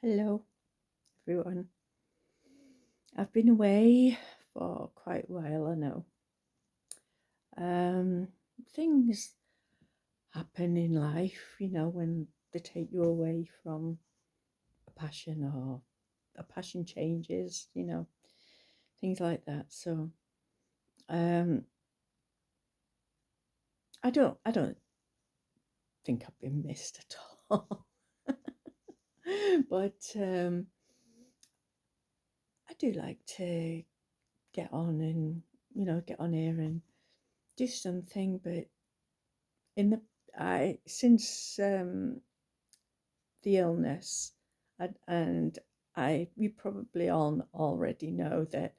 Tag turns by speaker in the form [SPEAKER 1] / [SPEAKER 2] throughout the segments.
[SPEAKER 1] Hello, everyone. I've been away for quite a while, I know. Um, Things happen in life, when they take you away from a passion or a passion changes, things like that. So, um, I don't think I've been missed at all. But I do like to get on and, get on here and do something, but in the I since the illness, and I you probably all already know that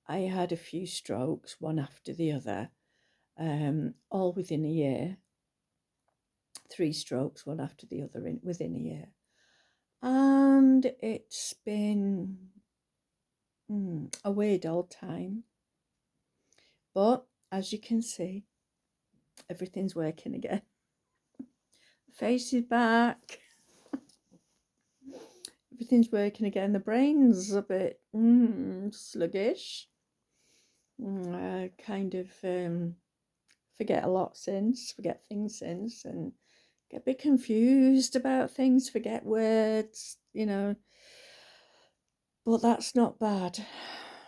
[SPEAKER 1] I had a few strokes, one after the other, all within a year. 3 strokes, one after the other, within a year, and it's been a weird old time. But as you can see, everything's working again. The face is back. Everything's working again. The brain's a bit sluggish. Kind of forget things since, and get a bit confused about things, forget words, But that's not bad.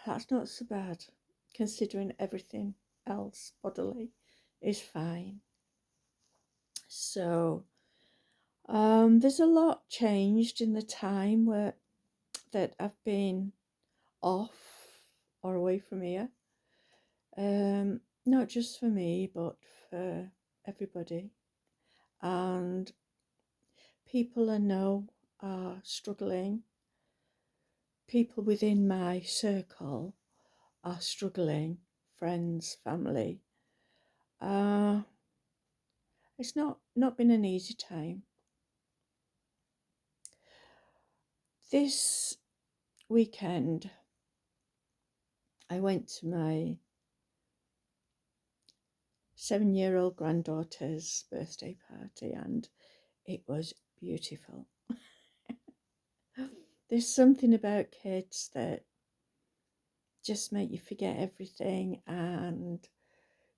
[SPEAKER 1] That's not so bad, considering everything else bodily is fine. So, there's a lot changed in the time that I've been off or away from here. Not just for me, but for everybody. And people I know are struggling. People within my circle are struggling. Friends, family. Uh, it's not been an easy time. This weekend, I went to my 7-year-old granddaughter's birthday party, and it was beautiful. There's something about kids that just make you forget everything, and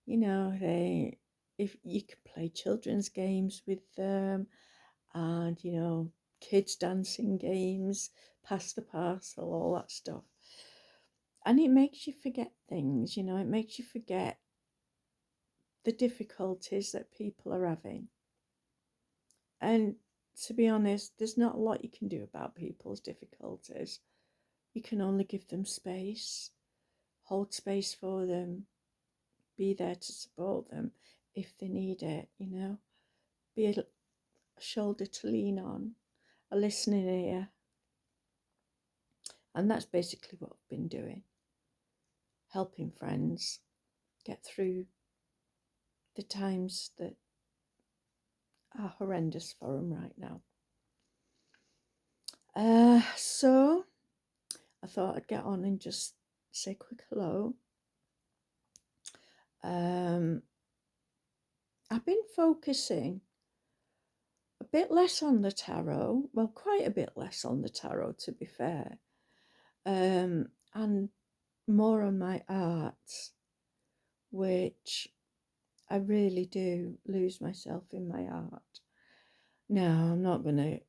[SPEAKER 1] if you could play children's games with them, and kids dancing games, pass the parcel, all that stuff, and it makes you forget things. It makes you forget the difficulties that people are having. And to be honest, there's not a lot you can do about people's difficulties. You can only give them space, hold space for them, be there to support them if they need it, be a shoulder to lean on, a listening ear. And that's basically what I've been doing, helping friends get through the times that are horrendous for them right now. So I thought I'd get on and just say a quick hello. I've been focusing a bit less on the tarot, well, quite a bit less on the tarot, to be fair, and more on my art, which I really do lose myself in my art. Now, I'm not going to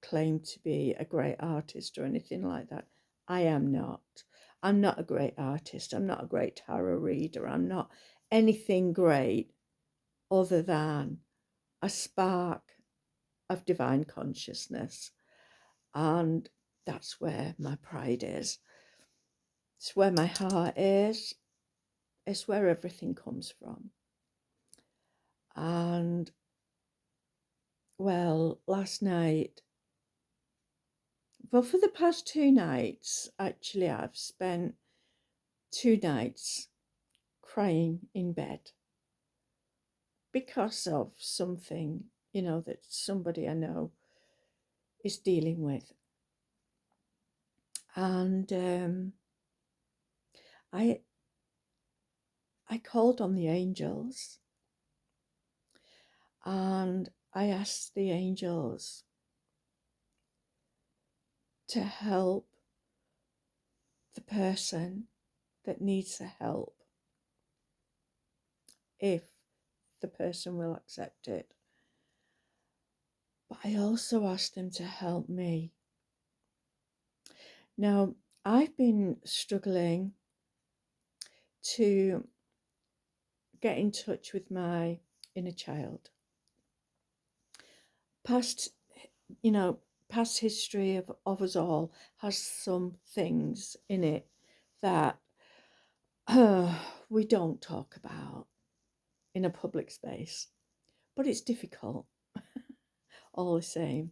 [SPEAKER 1] claim to be a great artist or anything like that. I am not. I'm not a great artist. I'm not a great tarot reader. I'm not anything great other than a spark of divine consciousness. And that's where my pride is. It's where my heart is. It's where everything comes from. And, well, last night, well, for the past 2 nights, actually, I've spent 2 nights crying in bed because of something, that somebody I know is dealing with. And I called on the angels, and I asked the angels to help the person that needs the help, if the person will accept it. But I also ask them to help me. Now, I've been struggling to get in touch with my inner child. Past history of us all has some things in it that we don't talk about in a public space, but it's difficult all the same.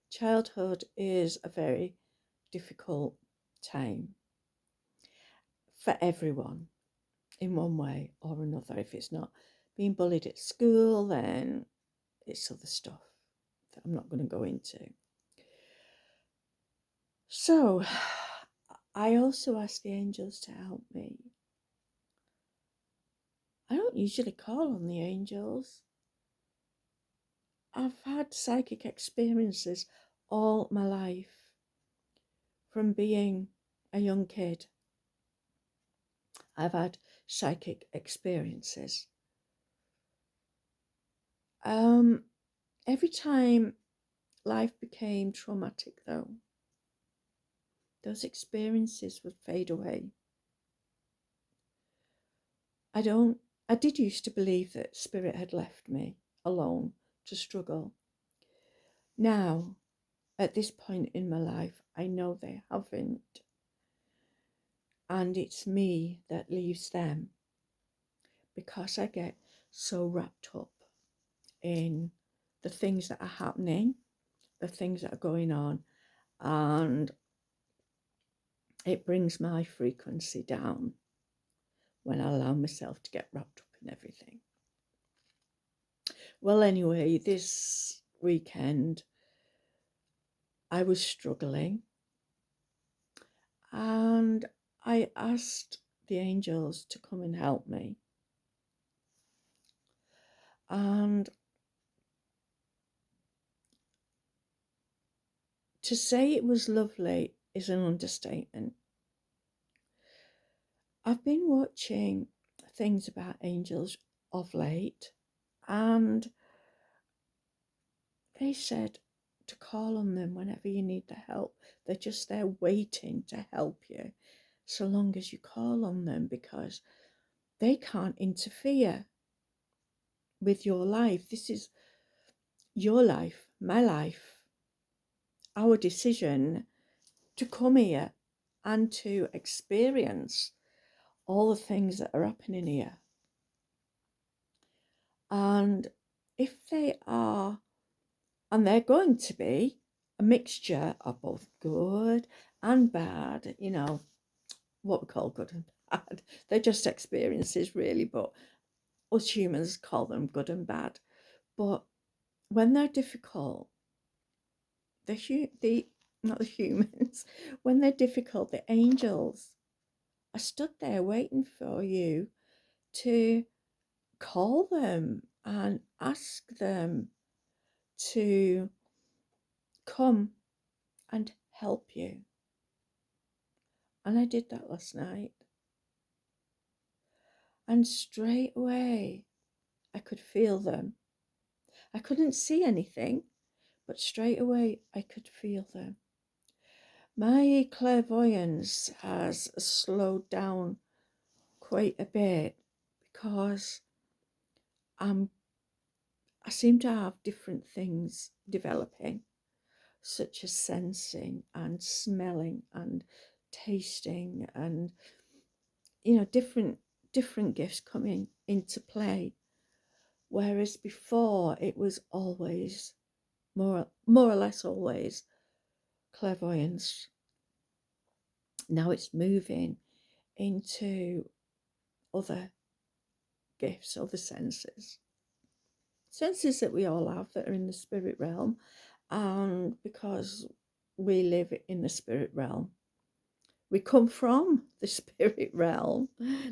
[SPEAKER 1] Childhood is a very difficult time for everyone in one way or another. If it's not being bullied at school, then it's other stuff that I'm not going to go into. So I also ask the angels to help me. I don't usually call on the angels. I've had psychic experiences all my life from being a young kid. I've had psychic experiences. Every time life became traumatic, though, those experiences would fade away. I did used to believe that spirit had left me alone to struggle. Now, at this point in my life, I know they haven't. And it's me that leaves them, because I get so wrapped up in the things that are happening, the things that are going on, and it brings my frequency down when I allow myself to get wrapped up in everything. Well, anyway, this weekend I was struggling, and I asked the angels to come and help me. And to say it was lovely is an understatement. I've been watching things about angels of late, and they said to call on them whenever you need the help. They're just there waiting to help you, so long as you call on them, because they can't interfere with your life. This is your life, my life, our decision to come here and to experience all the things that are happening here. And if they are, and they're going to be, a mixture of both good and bad, what we call good and bad. They're just experiences, really, but us humans call them good and bad. But when they're difficult, not the humans, when they're difficult, the angels are stood there waiting for you to call them and ask them to come and help you. And I did that last night. And straight away, I could feel them. I couldn't see anything, but straight away, I could feel them. My clairvoyance has slowed down quite a bit, because I seem to have different things developing, such as sensing and smelling and tasting, and different gifts coming into play. Whereas before it was always more or less always clairvoyance. Now it's moving into other gifts, other senses that we all have that are in the spirit realm. And because we live in the spirit realm, we come from the spirit realm.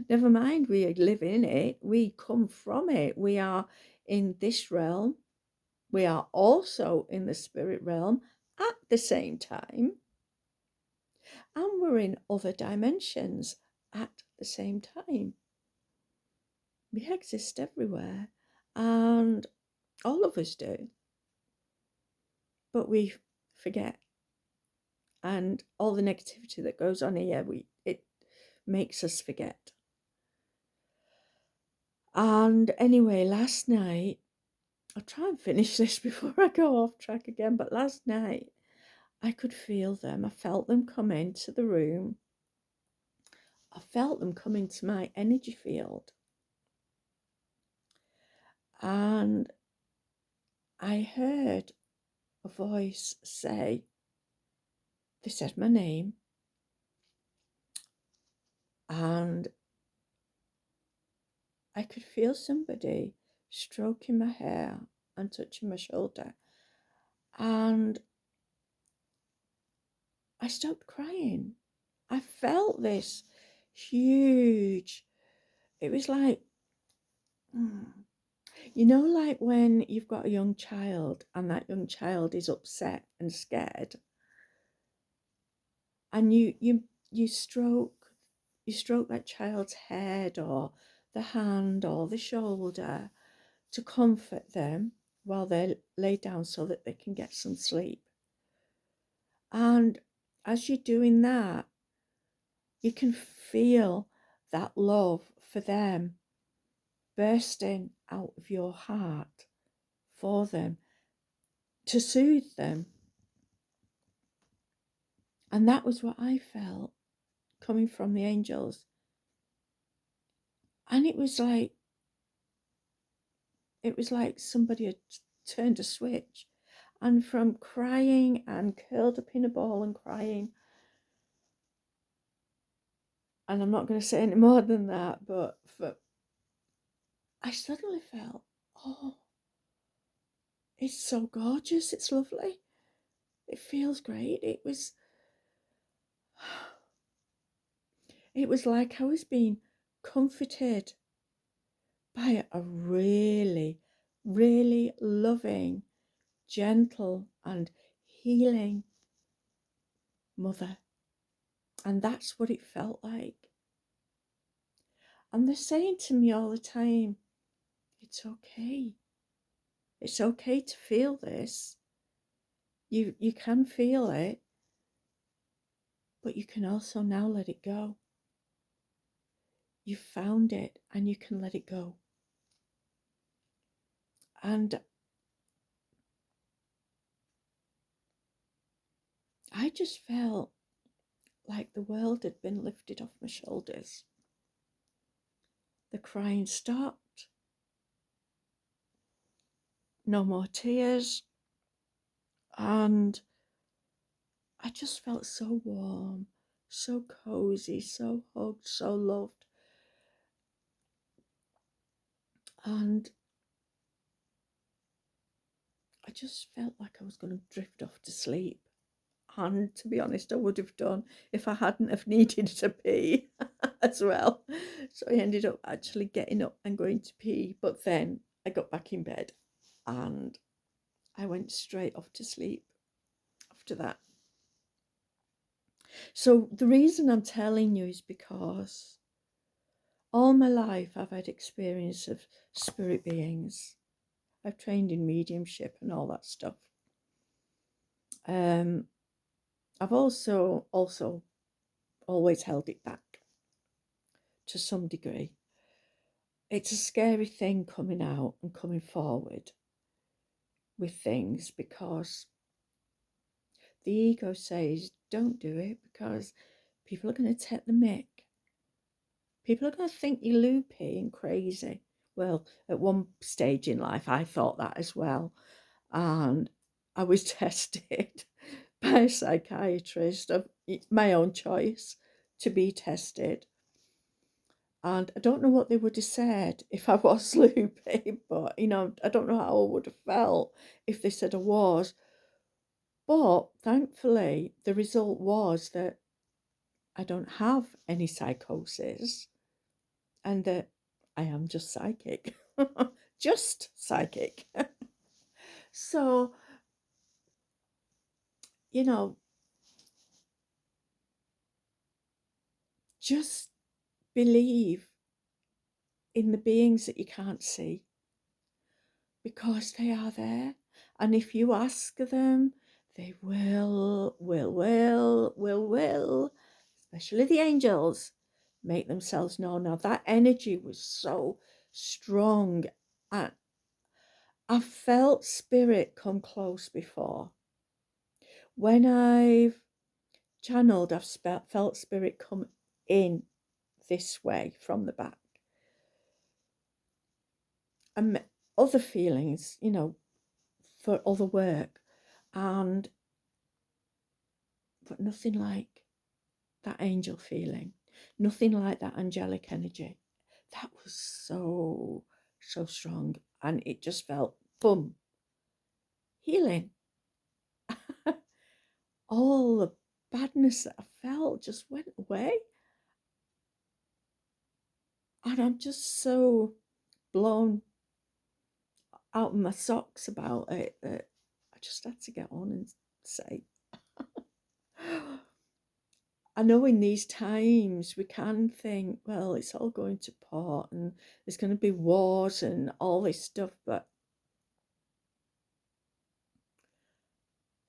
[SPEAKER 1] Never mind we live in it, we come from it. We are in this realm. We are also in the spirit realm at the same time. And we're in other dimensions at the same time. We exist everywhere, and all of us do, but we forget. And all the negativity that goes on here, it makes us forget. And anyway, last night, I'll try and finish this before I go off track again, but last night I could feel them. I felt them come into the room. I felt them come into my energy field. And I heard a voice say, they said my name, and I could feel somebody stroking my hair and touching my shoulder. And I stopped crying. I felt this huge, it was like, you know, like when you've got a young child and that young child is upset and scared, and you stroke that child's head or the hand or the shoulder to comfort them while they lay down so that they can get some sleep. And as you're doing that, you can feel that love for them bursting out of your heart for them, to soothe them. And that was what I felt coming from the angels. And it was like somebody had turned a switch. And from crying and curled up in a ball and crying, and I'm not going to say any more than that, but I suddenly felt, oh, it's so gorgeous, it's lovely, it feels great. It was like I was being comforted by a really, really loving, gentle and healing mother. And that's what it felt like. And they're saying to me all the time, it's okay. It's okay to feel this. You can feel it, but you can also now let it go. You found it and you can let it go. And I just felt like the world had been lifted off my shoulders. The crying stopped. No more tears. And I just felt so warm, so cozy, so hugged, so loved. And I just felt like I was going to drift off to sleep. And to be honest, I would have done if I hadn't have needed to pee as well. So I ended up actually getting up and going to pee. But then I got back in bed and I went straight off to sleep after that. So the reason I'm telling you is because all my life I've had experience of spirit beings. I've trained in mediumship and all that stuff. I've also always held it back to some degree. It's a scary thing coming out and coming forward with things because the ego says don't do it because people are going to take the mick. People are going to think you're loopy and crazy. Well, at one stage in life, I thought that as well. And I was tested by a psychiatrist of my own choice to be tested. And I don't know what they would have said if I was loopy, but, I don't know how I would have felt if they said I was. But thankfully, the result was that I don't have any psychosis and that I am just psychic. Just psychic. So, just believe in the beings that you can't see, because they are there. And if you ask them, they will, especially the angels, make themselves known. Now, that energy was so strong. And I felt spirit come close before. When I've channeled, I've felt spirit come in this way from the back. And other feelings, you know, for other work, but nothing like that angel feeling, nothing like that angelic energy. That was so strong, and it just felt boom, healing. All the badness that I felt just went away, and I'm just so blown out of my socks about it that I just had to get on and say, I know in these times we can think, well, it's all going to pot and there's going to be wars and all this stuff, but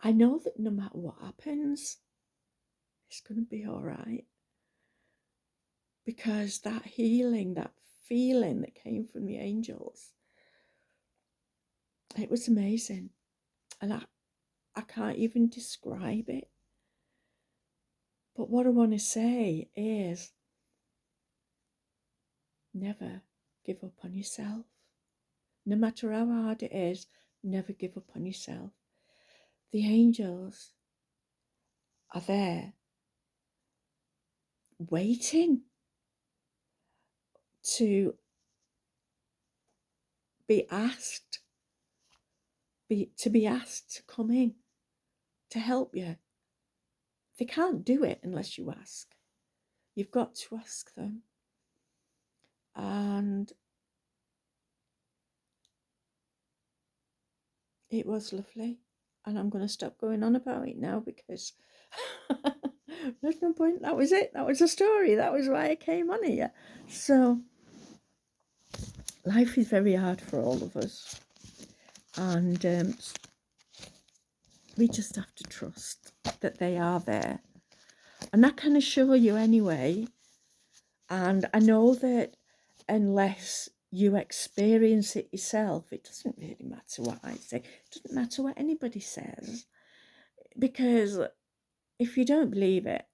[SPEAKER 1] I know that no matter what happens, it's going to be all right. Because that healing, that feeling that came from the angels, it was amazing. And I can't even describe it. But what I want to say is, never give up on yourself. No matter how hard it is, never give up on yourself. The angels are there waiting to be asked, to be asked to come in to help you. They can't do it unless you ask. You've got to ask them. And it was lovely. And I'm going to stop going on about it now because there's no point. That was it. That was the story. That was why I came on here. So life is very hard for all of us. And we just have to trust that they are there. And I can assure you anyway. And I know that unless you experience it yourself, it doesn't really matter what I say. It doesn't matter what anybody says. Because if you don't believe it,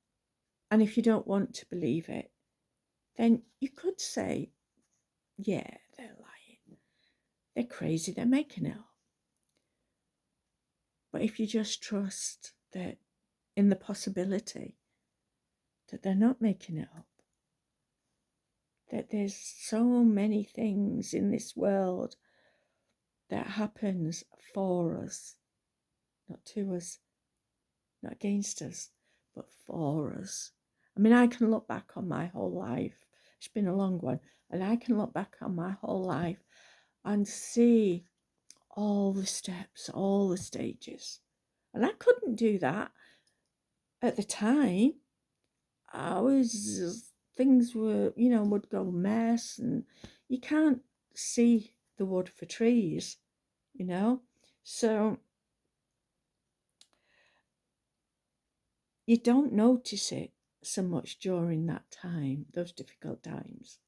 [SPEAKER 1] and if you don't want to believe it, then you could say, yeah, they're lying. They're crazy. They're making it up. But if you just trust that in the possibility that they're not making it up, that there's so many things in this world that happens for us, not to us, not against us, but for us. I mean, I can look back on my whole life. It's been a long one. And I can look back on my whole life and see all the steps, all the stages. And I couldn't do that at the time. Things were, would go mess, and you can't see the wood for trees, So you don't notice it so much during that time, those difficult times.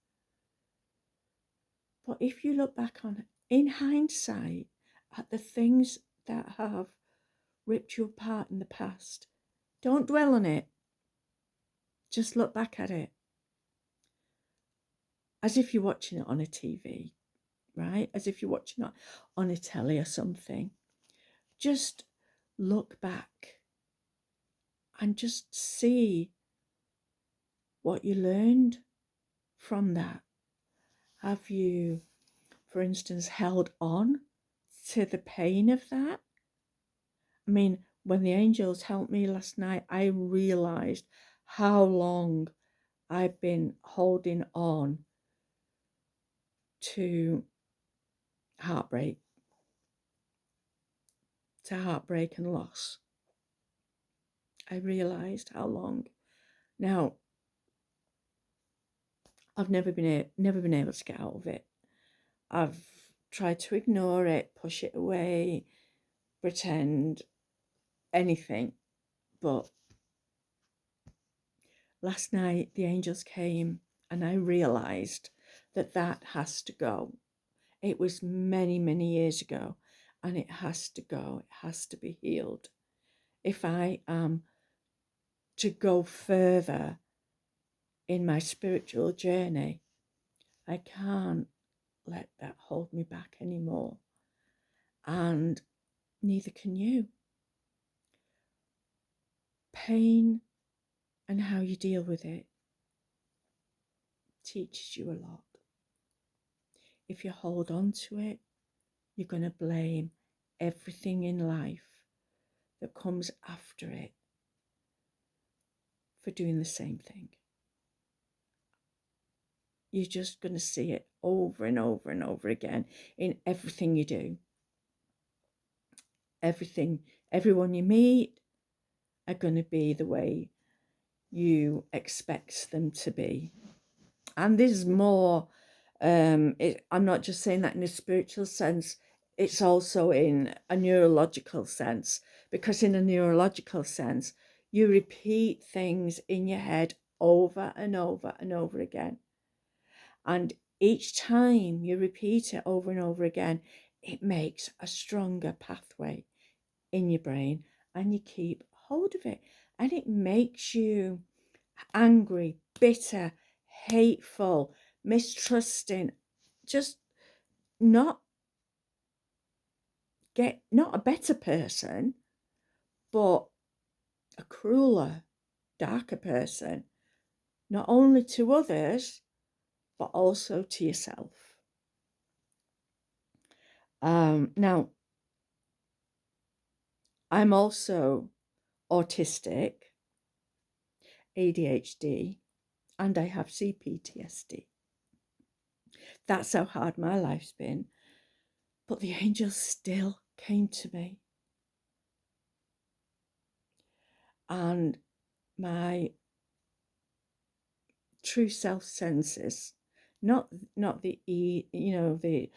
[SPEAKER 1] But if you look back on it, in hindsight, at the things that have ripped you apart in the past, don't dwell on it. Just look back at it as if you're watching it on a TV, right? As if you're watching it on a telly or something. Just look back and just see what you learned from that. Have you, for instance, held on to the pain of that? I mean, when the angels helped me last night, I realized how long I've been holding on to heartbreak, and loss. I realized how long. Now, I've never been able to get out of it. I've tried to ignore it, push it away, pretend anything. But last night the angels came and I realized that that has to go. It was many, many years ago, and it has to go. It has to be healed. If I am to go further in my spiritual journey, I can't let that hold me back anymore. And neither can you. Pain and how you deal with it teaches you a lot. If you hold on to it, you're going to blame everything in life that comes after it for doing the same thing. You're just going to see it over and over and over again in everything you do. Everyone you meet are going to be the way you expect them to be. And there's more. I'm not just saying that in a spiritual sense. It's also in a neurological sense, because in a neurological sense, you repeat things in your head over and over and over again. And each time you repeat it over and over again, it makes a stronger pathway in your brain, and you keep hold of it. And it makes you angry, bitter, hateful, mistrusting, just not a better person, but a crueler, darker person, not only to others, but also to yourself. Now, I'm also autistic, ADHD, and I have CPTSD. That's how hard my life's been. But the angels still came to me. And my true self senses, not the the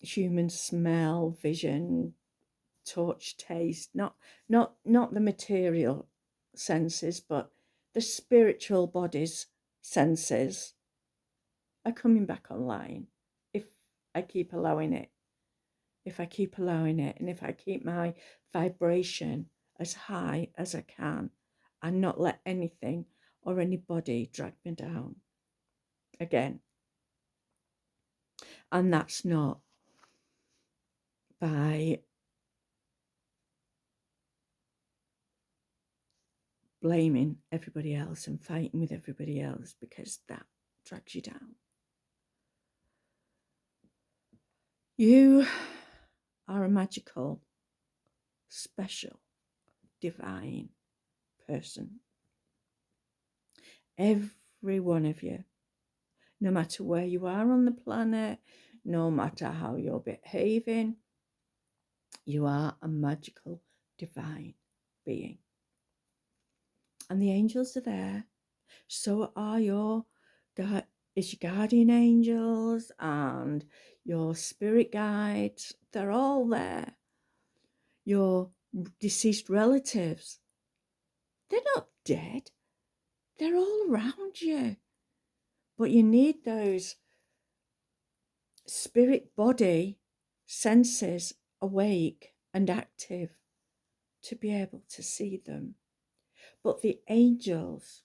[SPEAKER 1] human smell, vision, touch, taste, not the material senses, but the spiritual body's senses are coming back online if I keep allowing it. If I keep allowing it, and if I keep my vibration as high as I can and not let anything or anybody drag me down again. And that's not by blaming everybody else and fighting with everybody else, because that drags you down. You are a magical, special, divine person. Every one of you, no matter where you are on the planet, no matter how you're behaving, you are a magical, divine being. And the angels are there. So are your guardian angels and your spirit guides. They're all there. Your deceased relatives, they're not dead. They're all around you. But you need those spirit body senses awake and active to be able to see them. But the angels'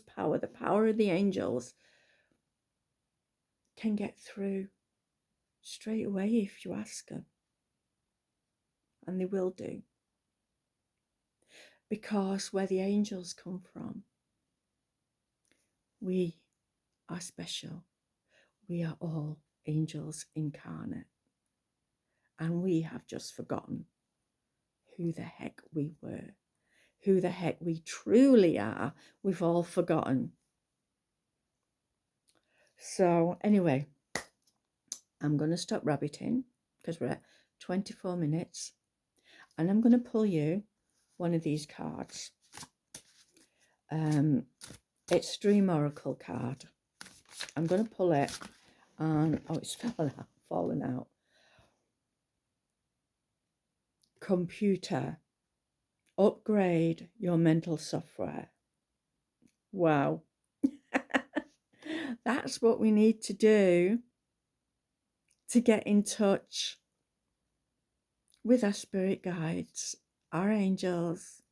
[SPEAKER 1] power, the power of the angels, can get through straight away if you ask them. And they will do. Because where the angels come from, we are special. We are all angels incarnate. And we have just forgotten who the heck we were, who the heck we truly are. We've all forgotten. So anyway, I'm going to stop rabbiting because we're at 24 minutes. And I'm going to pull you one of these cards. It's Dream Oracle card. I'm going to pull it, and oh, it's fallen out. Computer, upgrade your mental software. Wow. That's what we need to do to get in touch with our spirit guides, our angels,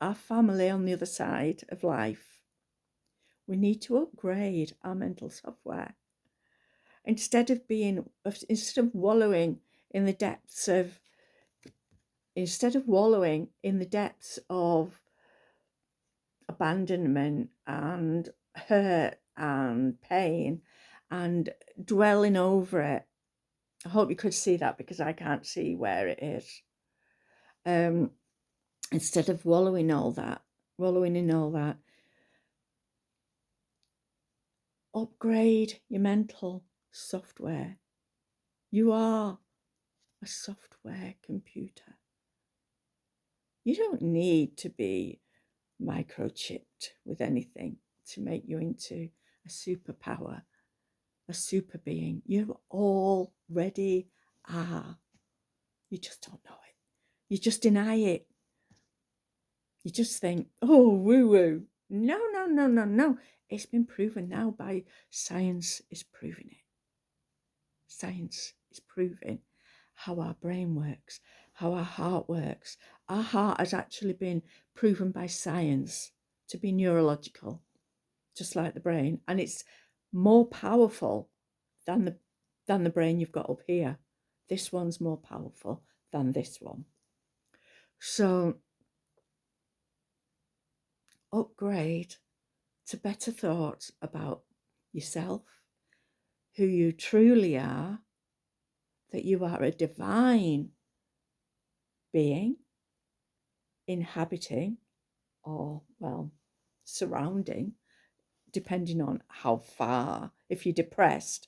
[SPEAKER 1] our family on the other side of life. We need to upgrade our mental software. Instead of wallowing in the depths of abandonment and hurt and pain and dwelling over it. I hope you could see that because I can't see where it is. Instead of wallowing in all that, upgrade your mental software. You are a software computer. You don't need to be microchipped with anything to make you into a superpower, a super being. You already are. You just don't know it. You just deny it. You just think, oh, woo-woo. No. It's been proven now by science is proving it. Science is proving how our brain works, how our heart works. Our heart has actually been proven by science to be neurological, just like the brain. And it's more powerful than the brain you've got up here. This one's more powerful than this one. So upgrade to better thoughts about yourself, who you truly are, that you are a divine being inhabiting or, well, surrounding, depending on how far. If you're depressed,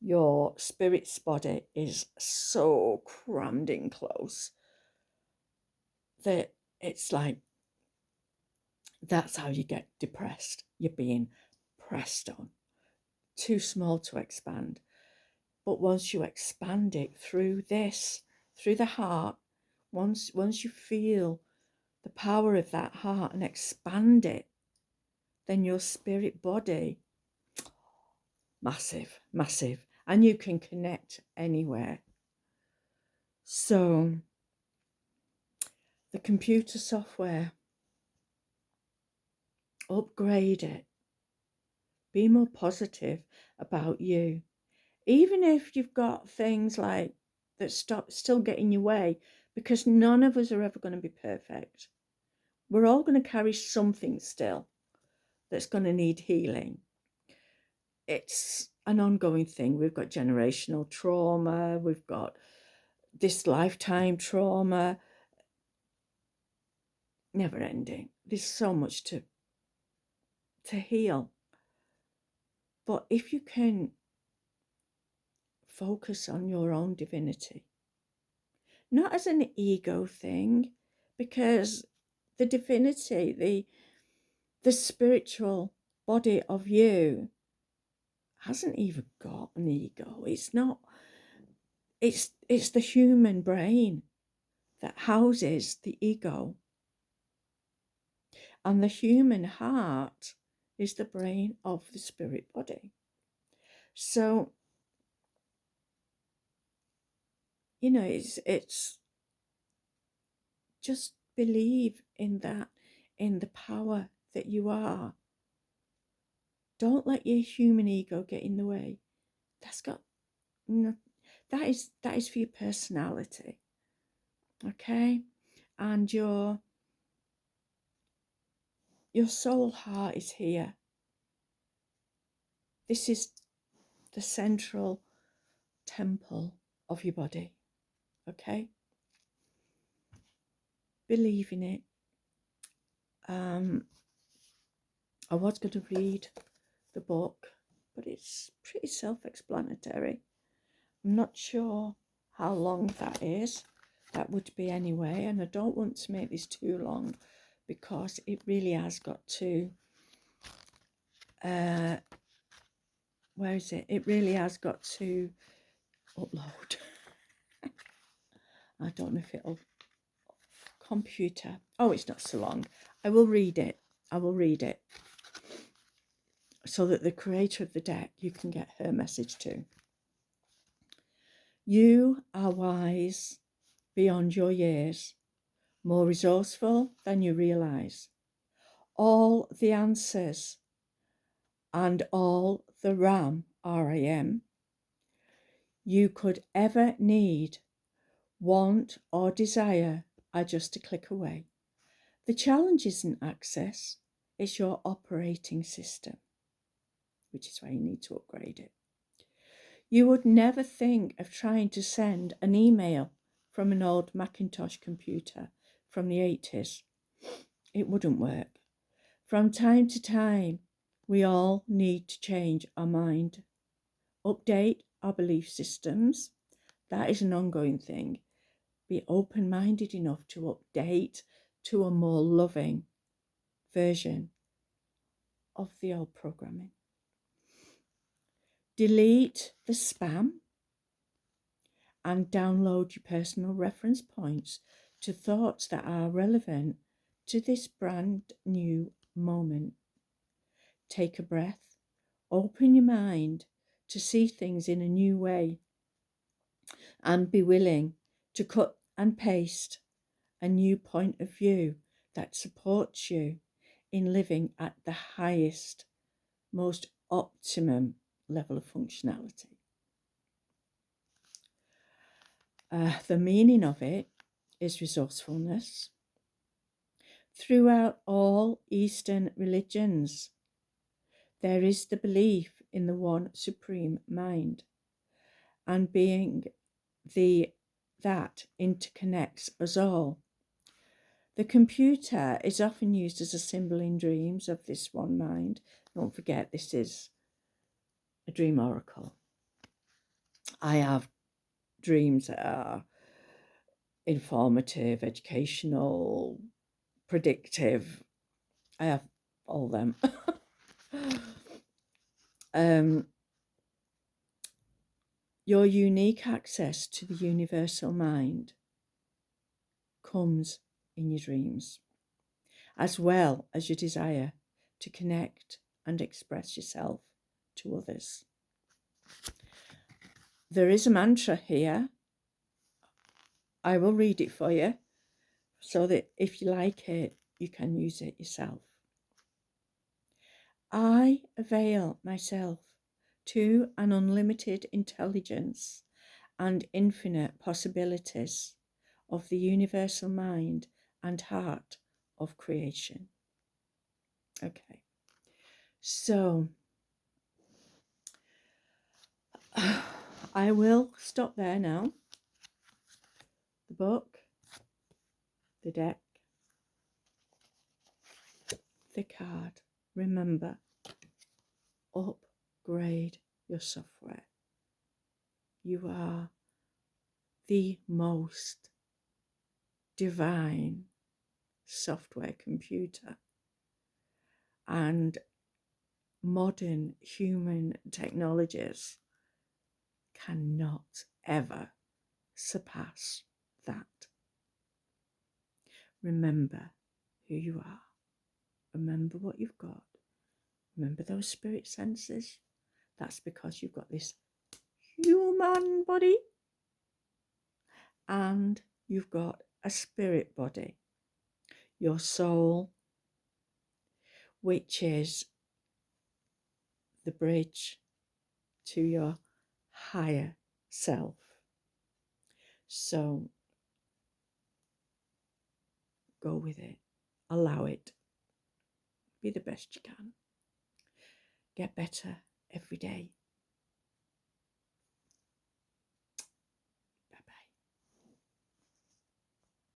[SPEAKER 1] your spirit's body is so crammed in close that it's like, that's how you get depressed. You're being pressed on, too small to expand. But once you expand it through the heart, once you feel the power of that heart and expand it, then your spirit body, massive, and you can connect anywhere. So the computer software, upgrade it. Be more positive about you. Even if you've got things like that still get in your way, because none of us are ever going to be perfect. We're all going to carry something still that's going to need healing. It's an ongoing thing. We've got generational trauma. We've got this lifetime trauma. Never ending. There's so much to heal. But if you can focus on your own divinity, not as an ego thing, because the divinity, the spiritual body of you hasn't even got an ego. It's not, it's the human brain that houses the ego. And the human heart is the brain of the spirit body. So, you know, it's just believe in that, in the power that you are. Don't let your human ego get in the way. That is for your personality. Okay? And your soul heart is here. This is the central temple of your body. Okay? Believe in it. I was going to read the book, but it's pretty self-explanatory. I'm not sure how long that is. That would be anyway, and I don't want to make this too long because it really has got to, where is it? It really has got to upload. I don't know if it'll, computer. Oh, it's not so long. I will read it. I will read it so that the creator of the deck, you can get her message too. You are wise beyond your years, more resourceful than you realize. All the answers and all the RAM, RAM, you could ever need, want or desire are just a click away. The challenge isn't access, it's your operating system, which is why you need to upgrade it. You would never think of trying to send an email from an old Macintosh computer from the 80s. It wouldn't work. From time to time, we all need to change our mind, update our belief systems. That is an ongoing thing. Be open-minded enough to update to a more loving version of the old programming. Delete the spam and download your personal reference points to thoughts that are relevant to this brand new moment. Take a breath, open your mind to see things in a new way, and be willing to cut and paste a new point of view that supports you in living at the highest, most optimum level of functionality. The meaning of it is resourcefulness. Throughout all Eastern religions, there is the belief in the one supreme mind, and being that interconnects us all. The computer is often used as a symbol in dreams of this one mind. Don't forget, this is a dream oracle. I have dreams that are informative, educational, predictive. I have all them. Your unique access to the universal mind comes in your dreams, as well as your desire to connect and express yourself to others. There is a mantra here. I will read it for you so that if you like it, you can use it yourself. I avail myself to an unlimited intelligence and infinite possibilities of the universal mind and heart of creation. Okay, so I will stop there now. The book, the deck, the card. Remember, upgrade your software. You are the most divine software computer, and modern human technologies cannot ever surpass that. Remember who you are. Remember what you've got. Remember those spirit senses. That's because you've got this human body and you've got a spirit body, your soul, which is the bridge to your higher self. So go with it, allow it, be the best you can, get better every day.